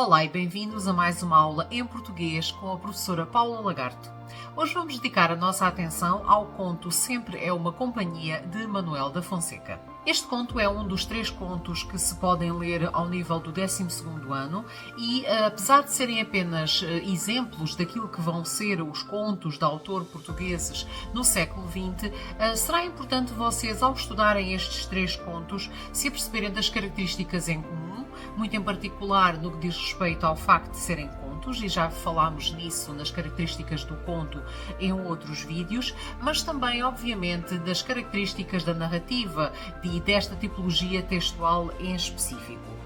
Olá e bem-vindos a mais uma aula em português com a professora Paula Lagarto. Hoje vamos dedicar a nossa atenção ao conto Sempre é uma Companhia de Manuel da Fonseca. Este conto é um dos 3 contos que se podem ler ao nível do 12º ano e, apesar de serem apenas exemplos daquilo que vão ser os contos de autor portugueses no século XX, será importante vocês, ao estudarem estes 3 contos, se aperceberem das características em comum, muito em particular no que diz respeito ao facto de serem contos, e já falámos nisso nas características do conto em outros vídeos, mas também, obviamente, das características da narrativa e desta tipologia textual em específico.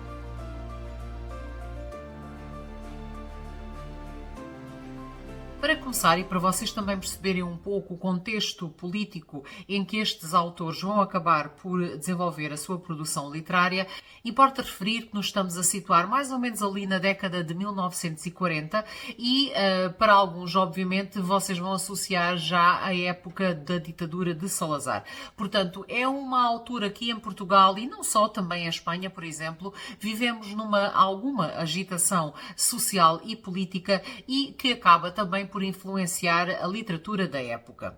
Para começar, e para vocês também perceberem um pouco o contexto político em que estes autores vão acabar por desenvolver a sua produção literária, importa referir que nos estamos a situar mais ou menos ali na década de 1940 e, para alguns, obviamente, vocês vão associar já a época da ditadura de Salazar. Portanto, é uma altura aqui em Portugal e não só, também em Espanha, por exemplo, vivemos numa alguma agitação social e política e que acaba também por influenciar a literatura da época.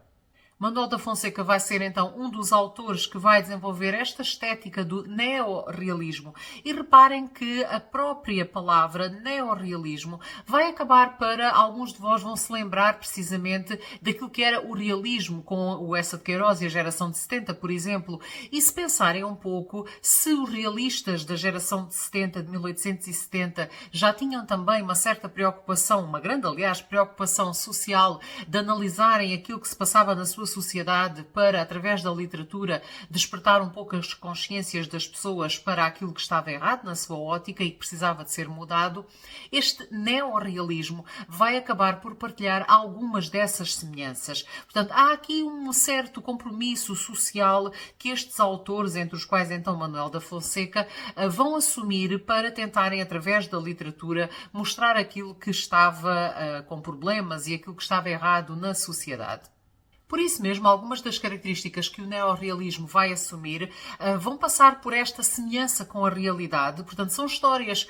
Manuel da Fonseca vai ser então um dos autores que vai desenvolver esta estética do neorrealismo. E reparem que a própria palavra neorrealismo vai acabar, para alguns de vós vão se lembrar precisamente daquilo que era o realismo com o Eça de Queiroz e a geração de 70, por exemplo. E se pensarem um pouco, se os realistas da geração de 70, de 1870, já tinham também uma certa preocupação, uma grande, aliás, preocupação social de analisarem aquilo que se passava na sua sociedade para, através da literatura, despertar um pouco as consciências das pessoas para aquilo que estava errado na sua ótica e que precisava de ser mudado, este neorrealismo vai acabar por partilhar algumas dessas semelhanças. Portanto, há aqui um certo compromisso social que estes autores, entre os quais então Manuel da Fonseca, vão assumir para tentarem, através da literatura, mostrar aquilo que estava com problemas e aquilo que estava errado na sociedade. Por isso mesmo, algumas das características que o neorrealismo vai assumir vão passar por esta semelhança com a realidade. Portanto, são histórias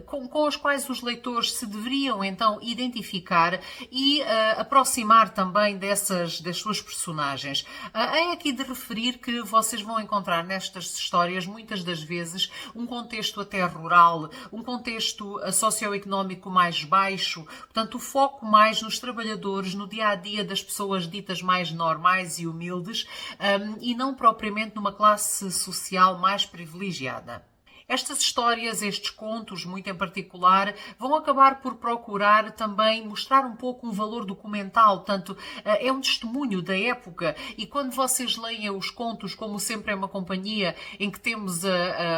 com as quais os leitores se deveriam então identificar e aproximar também das suas personagens. É aqui de referir que vocês vão encontrar nestas histórias, muitas das vezes, um contexto até rural, um contexto socioeconómico mais baixo, portanto, o foco mais nos trabalhadores, no dia-a-dia das pessoas ditas mais normais e humildes, e não propriamente numa classe social mais privilegiada. Estas histórias, estes contos, muito em particular, vão acabar por procurar também mostrar um pouco um valor documental, tanto é um testemunho da época, e quando vocês leem os contos, como Sempre é uma Companhia, em que temos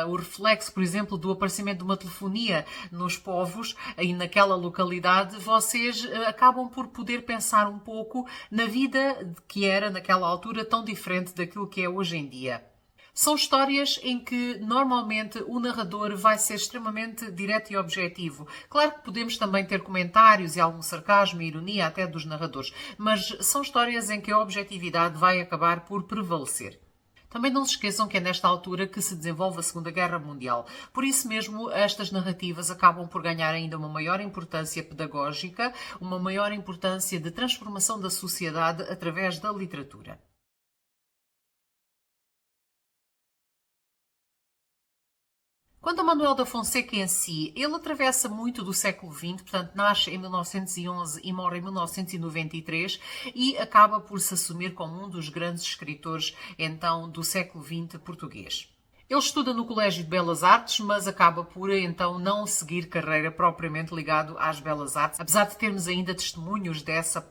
o reflexo, por exemplo, do aparecimento de uma telefonia nos povos e naquela localidade, vocês acabam por poder pensar um pouco na vida que era naquela altura tão diferente daquilo que é hoje em dia. São histórias em que, normalmente, o narrador vai ser extremamente direto e objetivo. Claro que podemos também ter comentários e algum sarcasmo e ironia até dos narradores, mas são histórias em que a objetividade vai acabar por prevalecer. Também não se esqueçam que é nesta altura que se desenvolve a Segunda Guerra Mundial. Por isso mesmo, estas narrativas acabam por ganhar ainda uma maior importância pedagógica, uma maior importância de transformação da sociedade através da literatura. Quanto a Manuel da Fonseca em si, ele atravessa muito do século XX, portanto nasce em 1911 e morre em 1993 e acaba por se assumir como um dos grandes escritores então do século XX português. Ele estuda no Colégio de Belas Artes, mas acaba por então não seguir carreira propriamente ligado às Belas Artes, apesar de termos ainda testemunhos dessa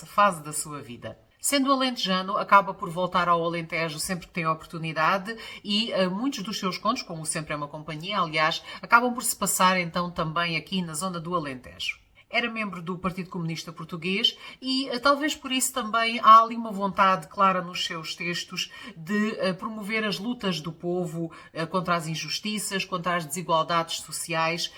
fase da sua vida. Sendo alentejano, acaba por voltar ao Alentejo sempre que tem a oportunidade e muitos dos seus contos, como Sempre é uma Companhia, aliás, acabam por se passar então também aqui na zona do Alentejo. Era membro do Partido Comunista Português e talvez por isso também há ali uma vontade clara nos seus textos de promover as lutas do povo contra as injustiças, contra as desigualdades sociais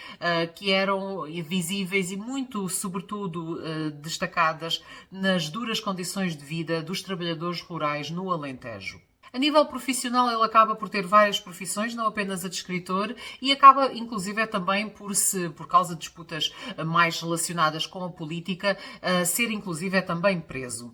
que eram visíveis e muito, sobretudo, destacadas nas duras condições de vida dos trabalhadores rurais no Alentejo. A nível profissional, ele acaba por ter várias profissões, não apenas a de escritor, e acaba, inclusive, também por causa de disputas mais relacionadas com a política, ser, inclusive, também preso.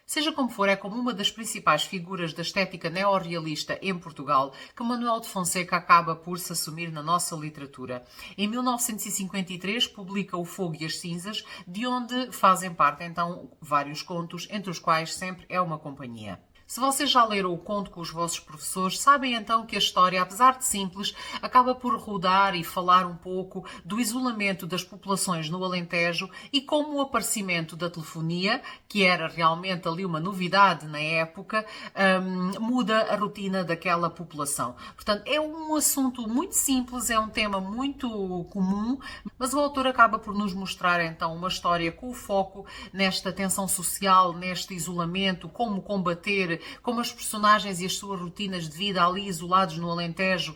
Seja como for, é como uma das principais figuras da estética neorrealista em Portugal que Manuel de Fonseca acaba por se assumir na nossa literatura. Em 1953 publica O Fogo e as Cinzas, de onde fazem parte então vários contos, entre os quais sempre é uma companhia. Se vocês já leram o conto com os vossos professores, sabem então que a história, apesar de simples, acaba por rodar e falar um pouco do isolamento das populações no Alentejo e como o aparecimento da telefonia, que era realmente ali uma novidade na época, muda a rotina daquela população. Portanto, é um assunto muito simples, é um tema muito comum, mas o autor acaba por nos mostrar então uma história com o foco nesta tensão social, neste isolamento, como combater, como as personagens e as suas rotinas de vida ali isolados no Alentejo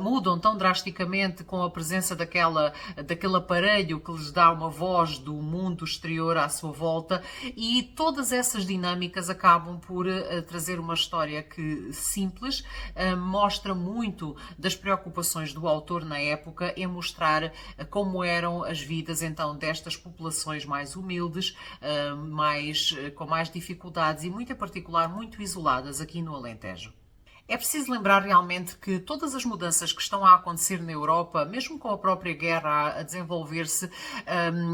mudam tão drasticamente com a presença daquele aparelho que lhes dá uma voz do mundo exterior à sua volta, e todas essas dinâmicas acabam por trazer uma história que simples, mostra muito das preocupações do autor na época em mostrar como eram as vidas então destas populações mais humildes, com mais dificuldades e muito em particular muito isoladas aqui no Alentejo. É preciso lembrar realmente que todas as mudanças que estão a acontecer na Europa, mesmo com a própria guerra a desenvolver-se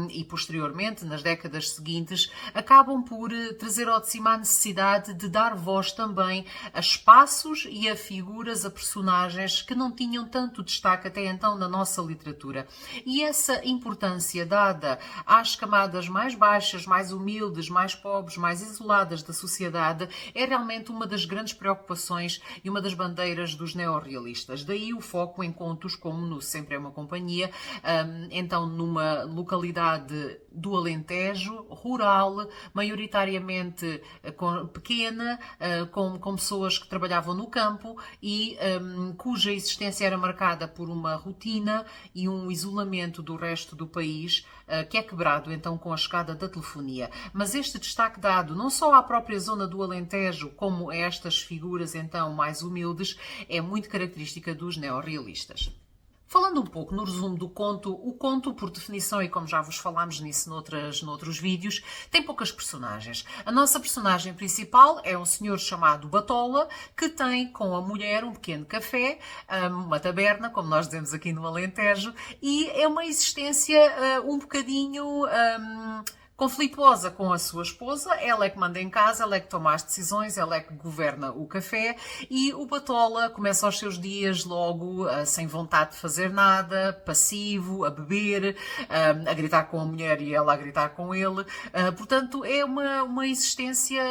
e posteriormente, nas décadas seguintes, acabam por trazer ao de cima a necessidade de dar voz também a espaços e a figuras, a personagens que não tinham tanto destaque até então na nossa literatura. E essa importância dada às camadas mais baixas, mais humildes, mais pobres, mais isoladas da sociedade é realmente uma das grandes preocupações e uma das bandeiras dos neorrealistas. Daí o foco em contos como no Sempre é uma Companhia, então numa localidade do Alentejo, rural, maioritariamente pequena, com pessoas que trabalhavam no campo e cuja existência era marcada por uma rotina e um isolamento do resto do país, que é quebrado então com a chegada da telefonia. Mas este destaque dado não só à própria zona do Alentejo, como a estas figuras então mais humildes, é muito característica dos neorrealistas. Falando um pouco no resumo do conto, o conto, por definição, e como já vos falámos nisso noutros vídeos, tem poucas personagens. A nossa personagem principal é um senhor chamado Batola, que tem com a mulher um pequeno café, uma taberna, como nós dizemos aqui no Alentejo, e é uma existência um bocadinho conflituosa com a sua esposa. Ela é que manda em casa, ela é que toma as decisões, ela é que governa o café, e o Batola começa os seus dias logo sem vontade de fazer nada, passivo, a beber, a gritar com a mulher e ela a gritar com ele. Portanto, é uma existência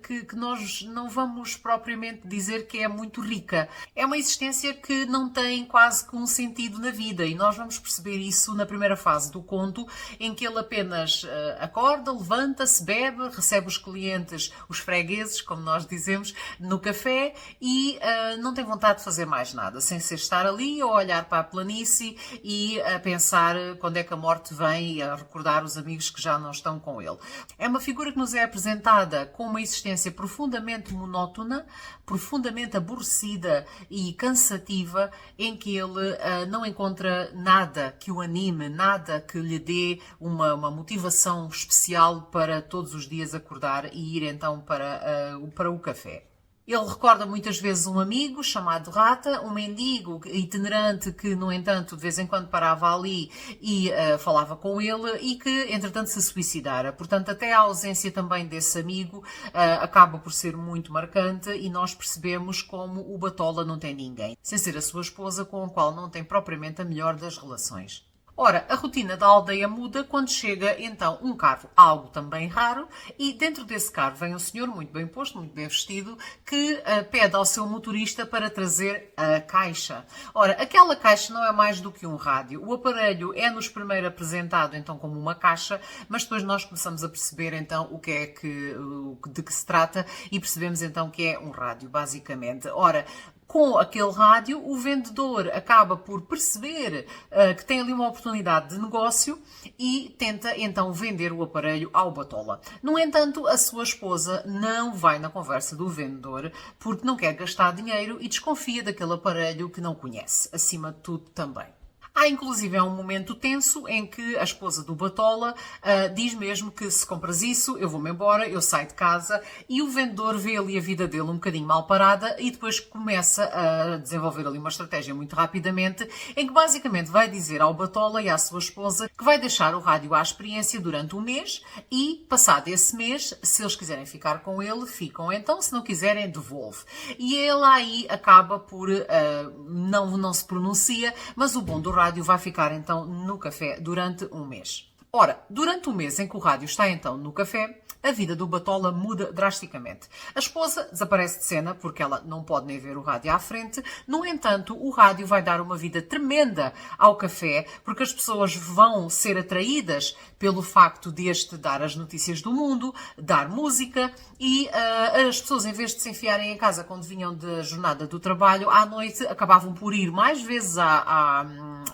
que nós não vamos propriamente dizer que é muito rica. É uma existência que não tem quase que um sentido na vida, e nós vamos perceber isso na primeira fase do conto, em que ele apenas acorda, levanta-se, bebe, recebe os clientes, os fregueses, como nós dizemos, no café, e não tem vontade de fazer mais nada, sem ser estar ali a olhar para a planície e a pensar quando é que a morte vem e a recordar os amigos que já não estão com ele. É uma figura que nos é apresentada com uma existência profundamente monótona, profundamente aborrecida e cansativa, em que ele não encontra nada que o anime, nada que lhe dê uma motivação especial para todos os dias acordar e ir então para o café. Ele recorda muitas vezes um amigo chamado Rata, um mendigo itinerante que, no entanto, de vez em quando parava ali e falava com ele e que, entretanto, se suicidara. Portanto, até a ausência também desse amigo acaba por ser muito marcante, e nós percebemos como o Batola não tem ninguém, sem ser a sua esposa, com a qual não tem propriamente a melhor das relações. Ora, a rotina da aldeia muda quando chega então um carro, algo também raro, e dentro desse carro vem um senhor muito bem posto, muito bem vestido, que pede ao seu motorista para trazer a caixa. Ora, aquela caixa não é mais do que um rádio. O aparelho é-nos primeiro apresentado então como uma caixa, mas depois nós começamos a perceber então de que se trata, e percebemos então que é um rádio, basicamente. Ora, Com aquele rádio, o vendedor acaba por perceber que tem ali uma oportunidade de negócio e tenta então vender o aparelho ao Batola. No entanto, a sua esposa não vai na conversa do vendedor porque não quer gastar dinheiro e desconfia daquele aparelho que não conhece, acima de tudo também. Há inclusive um momento tenso em que a esposa do Batola diz mesmo que se compras isso, eu vou-me embora, eu saio de casa, e o vendedor vê ali a vida dele um bocadinho mal parada e depois começa a desenvolver ali uma estratégia muito rapidamente em que basicamente vai dizer ao Batola e à sua esposa que vai deixar o rádio à experiência durante um mês e, passado esse mês, se eles quiserem ficar com ele, ficam. Então, se não quiserem, devolve. E ele aí acaba por, não se pronuncia, mas o bom do rádio vai ficar então no café durante um mês. Ora, durante o mês em que o rádio está então no café, a vida do Batola muda drasticamente. A esposa desaparece de cena porque ela não pode nem ver o rádio à frente. No entanto, o rádio vai dar uma vida tremenda ao café porque as pessoas vão ser atraídas pelo facto deste dar as notícias do mundo, dar música e as pessoas, em vez de se enfiarem em casa quando vinham da jornada do trabalho, à noite acabavam por ir mais vezes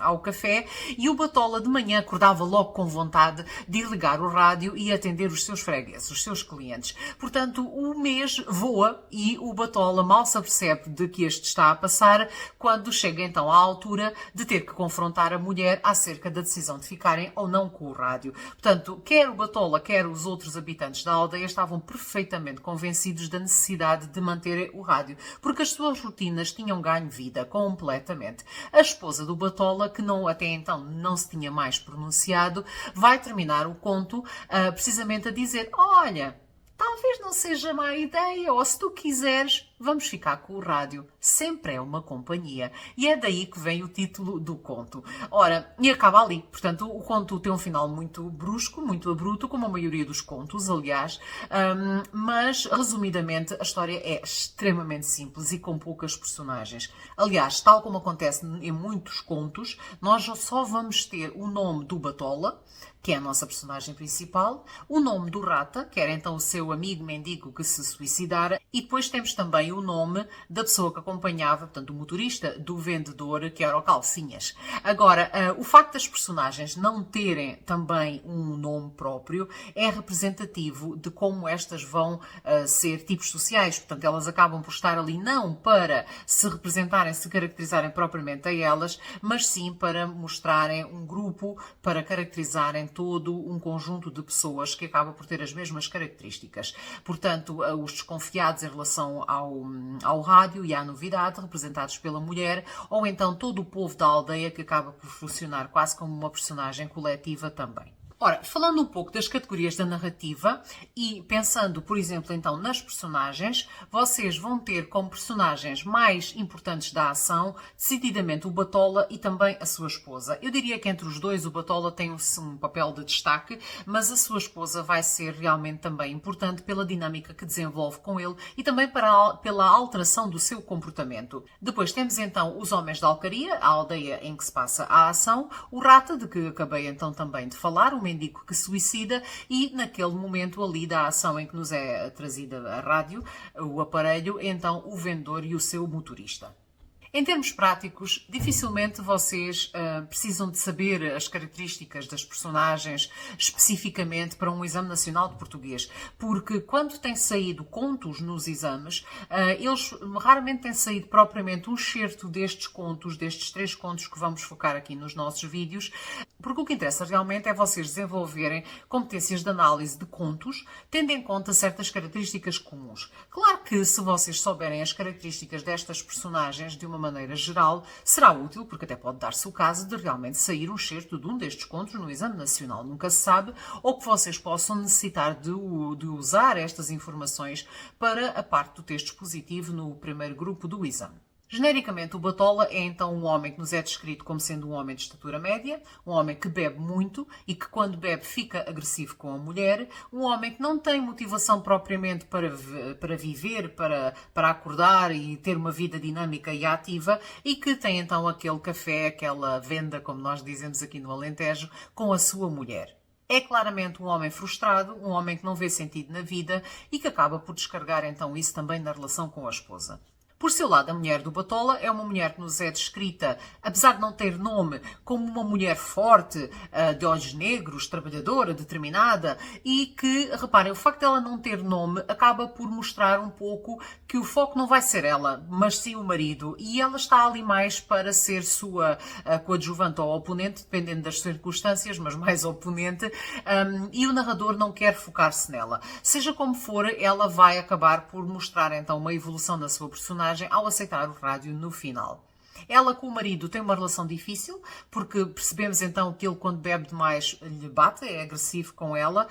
ao café e o Batola de manhã acordava logo com vontade de ir ligar o rádio e atender os seus fregueses, os seus clientes. Portanto, o mês voa e o Batola mal se apercebe de que este está a passar quando chega então à altura de ter que confrontar a mulher acerca da decisão de ficarem ou não com o rádio. Portanto, quer o Batola, quer os outros habitantes da aldeia estavam perfeitamente convencidos da necessidade de manter o rádio, porque as suas rotinas tinham ganho vida completamente. A esposa do Batola, que até então não se tinha mais pronunciado, vai terminar o conto precisamente a dizer: olha, talvez não seja má ideia, ou se tu quiseres, vamos ficar com o rádio. Sempre é uma companhia. E é daí que vem o título do conto. Ora, e acaba ali. Portanto, o conto tem um final muito brusco, muito abrupto, como a maioria dos contos, aliás. Mas, resumidamente, a história é extremamente simples e com poucas personagens. Aliás, tal como acontece em muitos contos, nós só vamos ter o nome do Batola, que é a nossa personagem principal, o nome do Rata, que era então o seu amigo mendigo que se suicidara, e depois temos também o nome da pessoa que acompanhava, portanto, o motorista do vendedor, que era o Calcinhas. Agora, o facto das personagens não terem também um nome próprio é representativo de como estas vão ser tipos sociais. Portanto, elas acabam por estar ali não para se representarem, se caracterizarem propriamente a elas, mas sim para mostrarem um grupo, para caracterizarem todo um conjunto de pessoas que acaba por ter as mesmas características. Portanto, os desconfiados em relação ao rádio e à novidade, representados pela mulher, ou então todo o povo da aldeia que acaba por funcionar quase como uma personagem coletiva também. Ora, falando um pouco das categorias da narrativa e pensando, por exemplo, então nas personagens, vocês vão ter como personagens mais importantes da ação, decididamente o Batola e também a sua esposa. Eu diria que entre os dois o Batola tem um papel de destaque, mas a sua esposa vai ser realmente também importante pela dinâmica que desenvolve com ele e também pela alteração do seu comportamento. Depois temos então os homens da Alcaria, a aldeia em que se passa a ação, o Rata, de que acabei então também de falar, o mendigo que suicida, e naquele momento ali da ação em que nos é trazida a rádio, o aparelho, então o vendedor e o seu motorista. Em termos práticos, dificilmente vocês precisam de saber as características das personagens especificamente para um exame nacional de português, porque quando têm saído contos nos exames, eles raramente têm saído propriamente um excerto destes contos, destes 3 contos que vamos focar aqui nos nossos vídeos, porque o que interessa realmente é vocês desenvolverem competências de análise de contos, tendo em conta certas características comuns. Claro que se vocês souberem as características destas personagens de uma maneira geral, será útil, porque até pode dar-se o caso de realmente sair um excerto de um destes contos no exame nacional. Nunca se sabe, ou que vocês possam necessitar de usar estas informações para a parte do texto expositivo no primeiro grupo do exame. Genericamente, o Batola é então um homem que nos é descrito como sendo um homem de estatura média, um homem que bebe muito e que quando bebe fica agressivo com a mulher, um homem que não tem motivação propriamente para viver, para acordar e ter uma vida dinâmica e ativa e que tem então aquele café, aquela venda, como nós dizemos aqui no Alentejo, com a sua mulher. É claramente um homem frustrado, um homem que não vê sentido na vida e que acaba por descarregar então isso também na relação com a esposa. Por seu lado, a mulher do Batola é uma mulher que nos é descrita, apesar de não ter nome, como uma mulher forte, de olhos negros, trabalhadora, determinada, e que, reparem, o facto de ela não ter nome acaba por mostrar um pouco que o foco não vai ser ela, mas sim o marido, e ela está ali mais para ser sua coadjuvante ou oponente, dependendo das circunstâncias, mas mais oponente, e o narrador não quer focar-se nela. Seja como for, ela vai acabar por mostrar então uma evolução da sua personagem ao aceitar o rádio no final. Ela com o marido tem uma relação difícil, porque percebemos então que ele, quando bebe demais, lhe bate, é agressivo com ela,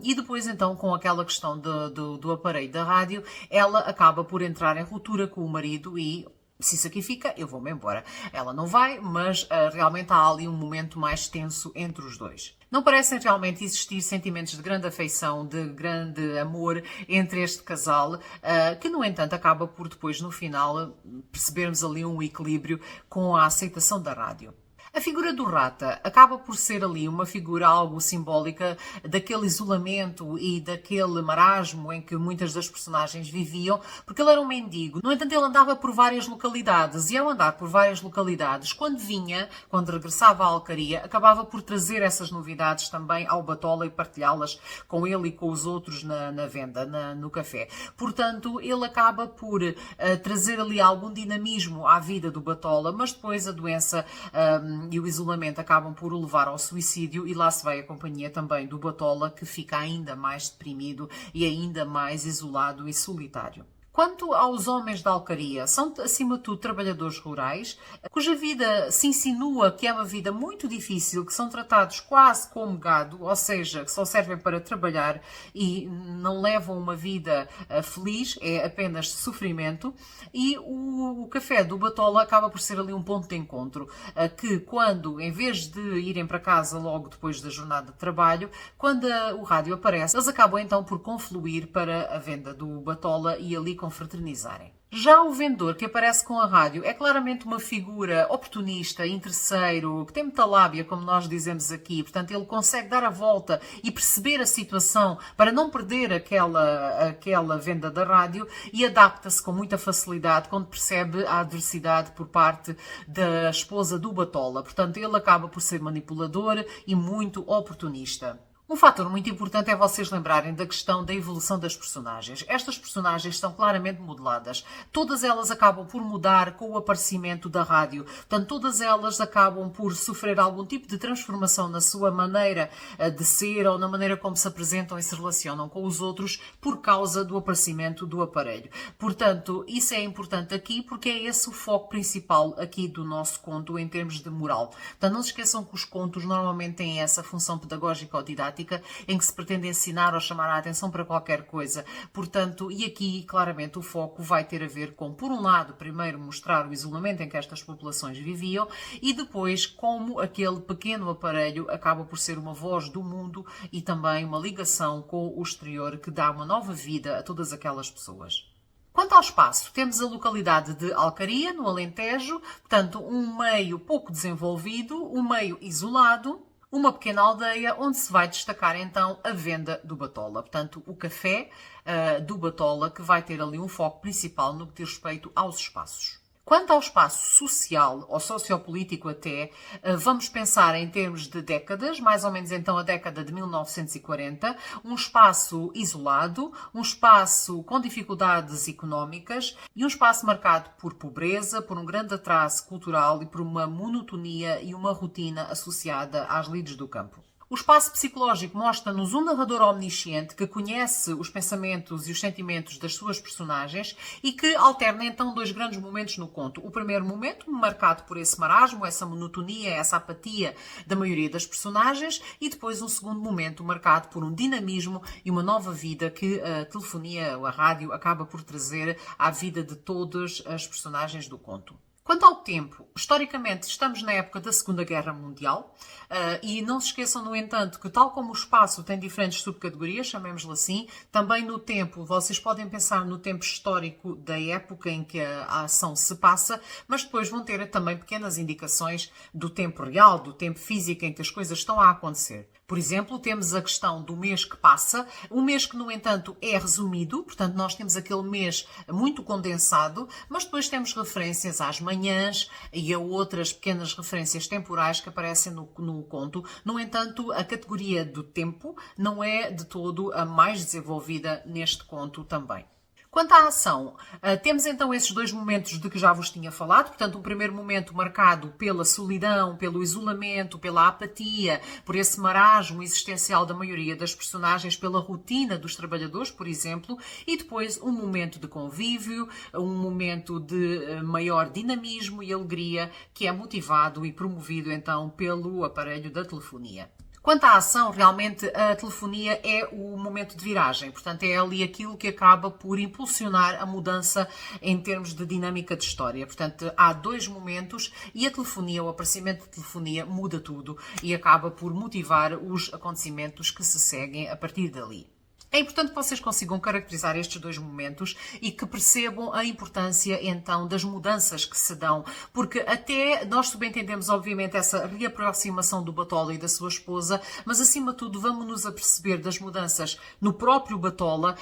e depois então com aquela questão do aparelho da rádio, ela acaba por entrar em ruptura com o marido e se sacrifica, eu vou-me embora. Ela não vai, mas realmente há ali um momento mais tenso entre os dois. Não parecem realmente existir sentimentos de grande afeição, de grande amor entre este casal, que no entanto acaba por depois no final percebermos ali um equilíbrio com a aceitação da rádio. A figura do Rata acaba por ser ali uma figura algo simbólica daquele isolamento e daquele marasmo em que muitas das personagens viviam, porque ele era um mendigo. No entanto, ele andava por várias localidades e ao andar por várias localidades, quando regressava à Alcaria, acabava por trazer essas novidades também ao Batola e partilhá-las com ele e com os outros na venda, no café. Portanto, ele acaba por trazer ali algum dinamismo à vida do Batola, mas depois a doença e o isolamento acabam por o levar ao suicídio e lá se vai a companhia também do Batola, que fica ainda mais deprimido e ainda mais isolado e solitário. Quanto aos homens da Alcaria, são acima de tudo trabalhadores rurais, cuja vida se insinua que é uma vida muito difícil, que são tratados quase como gado, ou seja, que só servem para trabalhar e não levam uma vida feliz, é apenas sofrimento. E o café do Batola acaba por ser ali um ponto de encontro, que quando, em vez de irem para casa logo depois da jornada de trabalho, quando o rádio aparece, eles acabam então por confluir para a venda do Batola e ali confraternizarem. Já o vendedor que aparece com a rádio é claramente uma figura oportunista, interesseiro, que tem muita lábia, como nós dizemos aqui. Portanto, ele consegue dar a volta e perceber a situação para não perder aquela venda da rádio e adapta-se com muita facilidade quando percebe a adversidade por parte da esposa do Batola. Portanto, ele acaba por ser manipulador e muito oportunista. Um fator muito importante é vocês lembrarem da questão da evolução das personagens. Estas personagens estão claramente modeladas. Todas elas acabam por mudar com o aparecimento da rádio. Portanto, todas elas acabam por sofrer algum tipo de transformação na sua maneira de ser ou na maneira como se apresentam e se relacionam com os outros por causa do aparecimento do aparelho. Portanto, isso é importante aqui porque é esse o foco principal aqui do nosso conto em termos de moral. Portanto, não se esqueçam que os contos normalmente têm essa função pedagógica ou didática em que se pretende ensinar ou chamar a atenção para qualquer coisa. Portanto, e aqui claramente o foco vai ter a ver com, por um lado, primeiro mostrar o isolamento em que estas populações viviam e depois como aquele pequeno aparelho acaba por ser uma voz do mundo e também uma ligação com o exterior que dá uma nova vida a todas aquelas pessoas. Quanto ao espaço, temos a localidade de Alcaria, no Alentejo, portanto, um meio pouco desenvolvido, um meio isolado, uma pequena aldeia onde se vai destacar então a venda do Batola. Portanto, o café do Batola, que vai ter ali um foco principal no que diz respeito aos espaços. Quanto ao espaço social ou sociopolítico até, vamos pensar em termos de décadas, mais ou menos então a década de 1940, um espaço isolado, um espaço com dificuldades económicas e um espaço marcado por pobreza, por um grande atraso cultural e por uma monotonia e uma rotina associada às lides do campo. O espaço psicológico mostra-nos um narrador omnisciente que conhece os pensamentos e os sentimentos das suas personagens e que alterna então dois grandes momentos no conto. O primeiro momento, marcado por esse marasmo, essa monotonia, essa apatia da maioria das personagens, e depois um segundo momento marcado por um dinamismo e uma nova vida que a telefonia, a rádio, acaba por trazer à vida de todas as personagens do conto. Quanto ao tempo, historicamente estamos na época da Segunda Guerra Mundial e não se esqueçam, no entanto, que tal como o espaço tem diferentes subcategorias, chamemos-lhe assim, também no tempo, vocês podem pensar no tempo histórico da época em que a ação se passa, mas depois vão ter também pequenas indicações do tempo real, do tempo físico em que as coisas estão a acontecer. Por exemplo, temos a questão do mês que passa, um mês que, no entanto, é resumido, portanto, nós temos aquele mês muito condensado, mas depois temos referências às manhãs e a outras pequenas referências temporais que aparecem no conto. No entanto, a categoria do tempo não é de todo a mais desenvolvida neste conto também. Quanto à ação, temos então esses dois momentos de que já vos tinha falado. Portanto, um primeiro momento marcado pela solidão, pelo isolamento, pela apatia, por esse marasmo existencial da maioria das personagens, pela rotina dos trabalhadores, por exemplo, e depois um momento de convívio, um momento de maior dinamismo e alegria, que é motivado e promovido então pelo aparelho da telefonia. Quanto à ação, realmente a telefonia é o momento de viragem, portanto é ali aquilo que acaba por impulsionar a mudança em termos de dinâmica de história. Portanto, há dois momentos e a telefonia, o aparecimento da telefonia muda tudo e acaba por motivar os acontecimentos que se seguem a partir dali. É importante que vocês consigam caracterizar estes dois momentos e que percebam a importância, então, das mudanças que se dão, porque até nós subentendemos, obviamente, essa reaproximação do Batola e da sua esposa, mas, acima de tudo, vamos-nos aperceber das mudanças no próprio Batola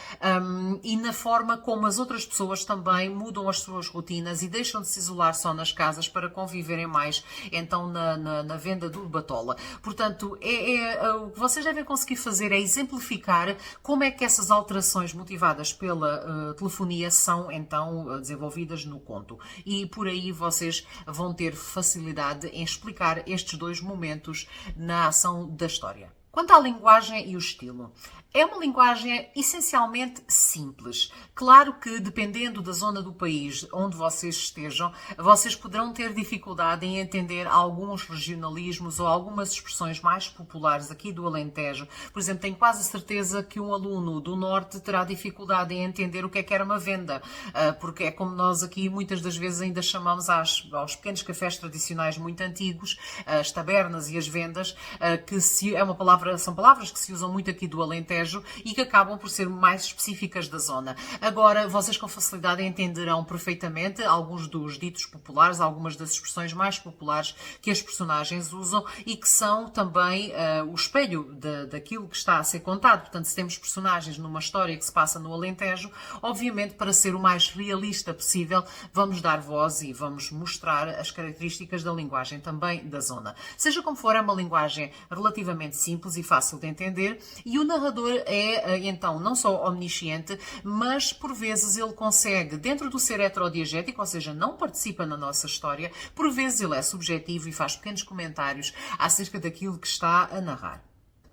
e na forma como as outras pessoas também mudam as suas rotinas e deixam de se isolar só nas casas para conviverem mais, então, na venda do Batola. Portanto, o que vocês devem conseguir fazer é exemplificar como é que essas alterações motivadas pela telefonia são então desenvolvidas no conto. E por aí vocês vão ter facilidade em explicar estes dois momentos na ação da história. Quanto à linguagem e o estilo, é uma linguagem essencialmente simples. Claro que, dependendo da zona do país onde vocês estejam, vocês poderão ter dificuldade em entender alguns regionalismos ou algumas expressões mais populares aqui do Alentejo. Por exemplo, tenho quase a certeza que um aluno do Norte terá dificuldade em entender o que era uma venda, porque é como nós aqui muitas das vezes ainda chamamos aos pequenos cafés tradicionais muito antigos, as tabernas e as vendas, são palavras que se usam muito aqui do Alentejo e que acabam por ser mais específicas da zona. Agora, vocês com facilidade entenderão perfeitamente alguns dos ditos populares, algumas das expressões mais populares que as personagens usam e que são também o espelho daquilo que está a ser contado. Portanto, se temos personagens numa história que se passa no Alentejo, obviamente, para ser o mais realista possível, vamos dar voz e vamos mostrar as características da linguagem também da zona. Seja como for, é uma linguagem relativamente simples e fácil de entender e o narrador é, então, não só omnisciente, mas, por vezes, ele consegue, dentro do ser heterodiegético, ou seja, não participa na nossa história, por vezes ele é subjetivo e faz pequenos comentários acerca daquilo que está a narrar.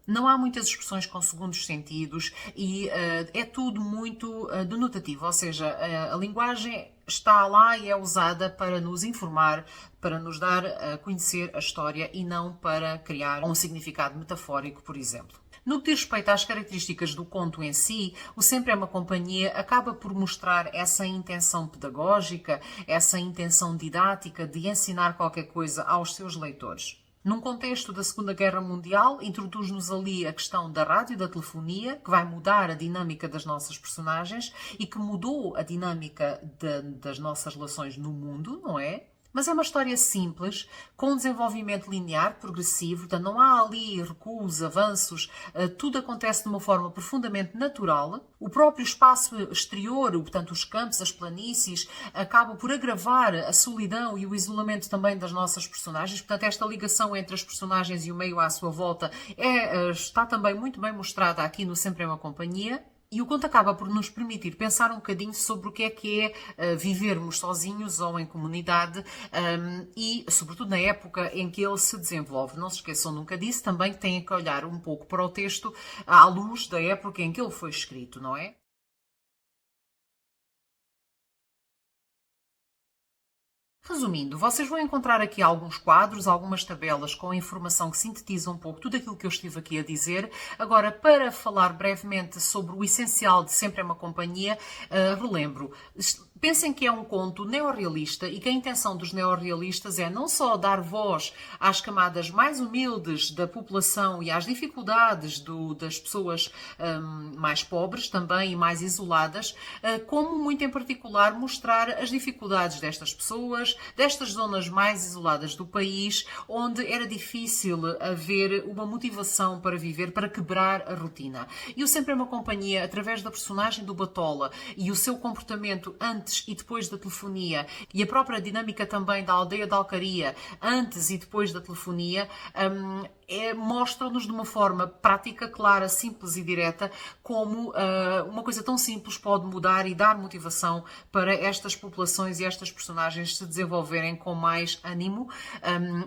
Não há muitas expressões com segundos sentidos e é tudo muito denotativo, ou seja, a linguagem está lá e é usada para nos informar, para nos dar a conhecer a história e não para criar um significado metafórico, por exemplo. No que diz respeito às características do conto em si, o Sempre é uma Companhia acaba por mostrar essa intenção pedagógica, essa intenção didática de ensinar qualquer coisa aos seus leitores. Num contexto da Segunda Guerra Mundial, introduz-nos ali a questão da rádio e da telefonia, que vai mudar a dinâmica das nossas personagens e que mudou a dinâmica das nossas relações no mundo, não é? Mas é uma história simples, com um desenvolvimento linear, progressivo, portanto não há ali recuos, avanços, tudo acontece de uma forma profundamente natural. O próprio espaço exterior, portanto os campos, as planícies, acabam por agravar a solidão e o isolamento também das nossas personagens. Portanto, esta ligação entre as personagens e o meio à sua volta está também muito bem mostrada aqui no Sempre é uma Companhia. E o conto acaba por nos permitir pensar um bocadinho sobre o que é vivermos sozinhos ou em comunidade e, sobretudo, na época em que ele se desenvolve. Não se esqueçam nunca disso, também têm que olhar um pouco para o texto à luz da época em que ele foi escrito, não é? Resumindo, vocês vão encontrar aqui alguns quadros, algumas tabelas com informação que sintetiza um pouco tudo aquilo que eu estive aqui a dizer. Agora, para falar brevemente sobre o essencial de Sempre é uma Companhia, relembro. Pensem que é um conto neorrealista e que a intenção dos neorrealistas é não só dar voz às camadas mais humildes da população e às dificuldades das pessoas mais pobres também e mais isoladas, como muito em particular mostrar as dificuldades destas pessoas, pessoas destas zonas mais isoladas do país, onde era difícil haver uma motivação para viver, para quebrar a rotina. E o Sempre é uma Companhia, através da personagem do Batola e o seu comportamento antes e depois da telefonia e a própria dinâmica também da aldeia de Alcaria, antes e depois da telefonia, mostram-nos de uma forma prática, clara, simples e direta como uma coisa tão simples pode mudar e dar motivação para estas populações e estas personagens se desenvolverem com mais ânimo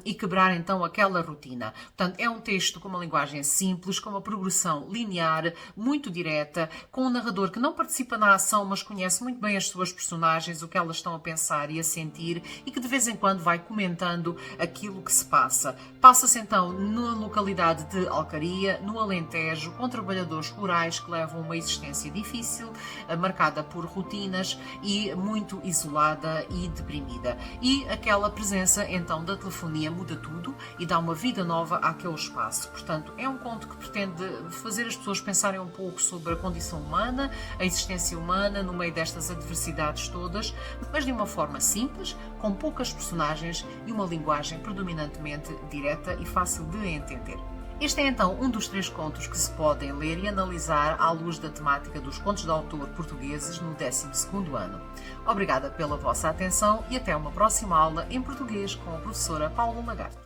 e quebrar então aquela rotina. Portanto, é um texto com uma linguagem simples, com uma progressão linear, muito direta, com um narrador que não participa na ação, mas conhece muito bem as suas personagens, o que elas estão a pensar e a sentir, e que de vez em quando vai comentando aquilo que se passa. Passa-se então na localidade de Alcaria, no Alentejo, com trabalhadores rurais que levam uma existência difícil, marcada por rotinas e muito isolada e deprimida. E aquela presença então da telefonia muda tudo e dá uma vida nova àquele espaço. Portanto, é um conto que pretende fazer as pessoas pensarem um pouco sobre a condição humana, a existência humana no meio destas adversidades todas, mas de uma forma simples, com poucas personagens e uma linguagem predominantemente direta e fácil de entender. Este é então um dos 3 contos que se podem ler e analisar à luz da temática dos contos de autor portugueses no 12º ano. Obrigada pela vossa atenção e até uma próxima aula em português com a professora Paula Lagarde.